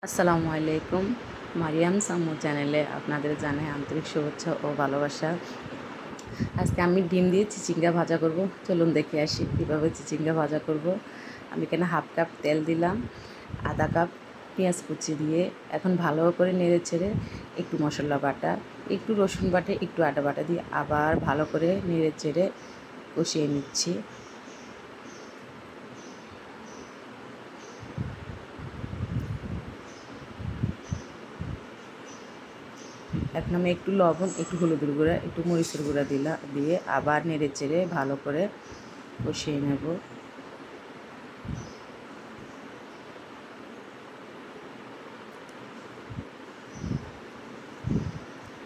আসসালামু আলাইকুম। মারিয়াম সাম্মু চ্যানেলে আপনাদের জানাই আন্তরিক শুভেচ্ছা ও ভালোবাসা। আজকে আমি ডিম দিয়ে চিচিঙ্গা ভাজা করব। চলুন দেখে আসি কীভাবে চিচিঙ্গা ভাজা করব। আমি এখানে হাফ কাপ তেল দিলাম, আধা কাপ পেঁয়াজ কুচি দিয়ে এখন ভালো করে নেড়ে ছেড়ে একটু মশলা বাটা, একটু রসুন বাটা, একটু আদা বাটা দিয়ে আবার ভালো করে নেড়ে চেড়ে কষিয়ে নিচ্ছি। এখন আমি একটু লবণ, একটু হলুদের গুঁড়া, একটু মরিচের গুঁড়া দিয়ে আবার নেড়ে চেড়ে ভালো করে কষিয়ে নেব।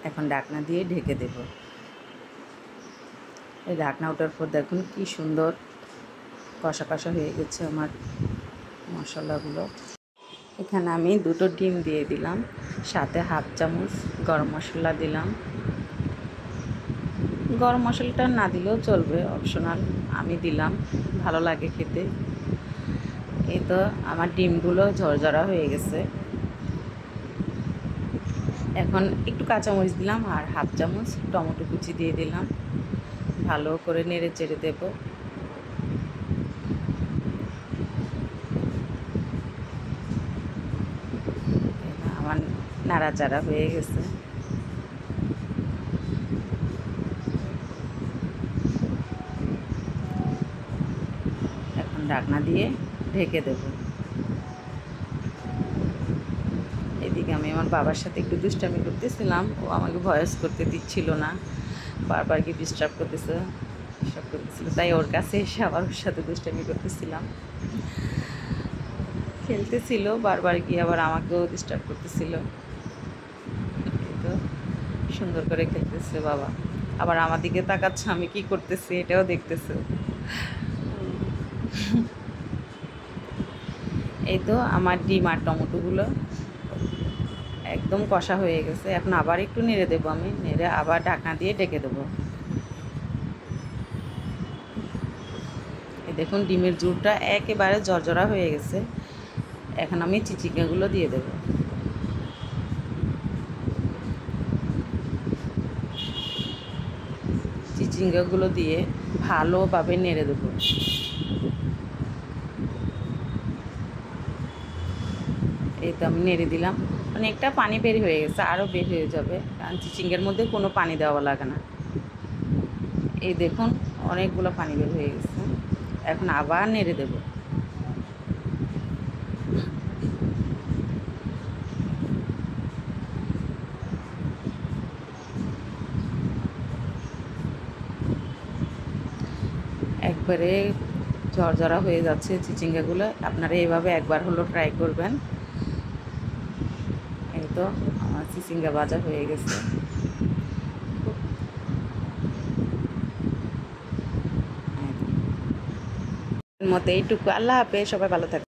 এখন ঢাকনা দিয়ে ঢেকে দেব। এই ঢাকনা ওঠার পর দেখুন কি সুন্দর কষা কষা হয়ে গেছে আমার মশলাগুলো। এখানে আমি দুটো ডিম দিয়ে দিলাম, সাথে হাফ চামচ গরম মশলা দিলাম। গরম মশলাটা না দিলেও চলবে, অপশনাল, আমি দিলাম, ভালো লাগে খেতে। এই তো আমার ডিমগুলো ঝরঝরা হয়ে গেছে। এখন একটু কাঁচামরিচ দিলাম আর হাফ চামচ টমেটো কুচি দিয়ে দিলাম, ভালো করে নেড়ে চেড়ে দেব। আমার নাড়াচাড়া হয়ে গেছে। এখন ঢাকনা দিয়ে ঢেকে দেব। এদিকে আমি আমার বাবার সাথে একটু দুষ্টামি করতেছিলাম, ও আমাকে ভয়েস করতে দিচ্ছিল না, বারবার কি ডিস্টার্ব করতেছিল, তাই ওর কাছে এসে আবার ওর সাথে দুষ্টামি করতেছিলাম। খেলতেছিল, বারবার গিয়ে আবার আমাকেও ডিস্টার্ব করতেছিল। এই তো সুন্দর করে খেলতেছে বাবা, আবার আমার দিকে তাকাচ্ছে আমি কি করতেছি এটাও দেখতেছে। এই তো আমার ডিম আর টমেটোগুলো একদম কষা হয়ে গেছে। এখন আবার একটু নেড়ে দেবো, আমি নেড়ে আবার ঢাকনা দিয়ে ঢেকে দেবো। এই দেখুন ডিমের জুড়টা একেবারে জর্জরা হয়ে গেছে। এখন আমি চিচিঙ্গাগুলো দিয়ে দেব। চিচিঙ্গাগুলো দিয়ে ভালোভাবে নেড়ে দেবো। এই তো আমি নেড়ে দিলাম, অনেকটা পানি বের হয়ে গেছে, আরও বের হয়ে যাবে, কারণ চিচিঙ্গার মধ্যে কোনো পানি দেওয়া লাগে না। এই দেখুন অনেকগুলো পানি বের হয়ে গেছে। এখন আবার নেড়ে দেব। একবারে ঝরঝরা হয়ে যাচ্ছে চিচিঙ্গাগুলো, আপনারা এইভাবে একবার হলো ট্রাই করবেন। এই তো আমার চিচিঙ্গা ভাজা হয়ে গেছে। মতো এইটুকু। আল্লাহ হাফেজ, সবাই ভালো থাকবে।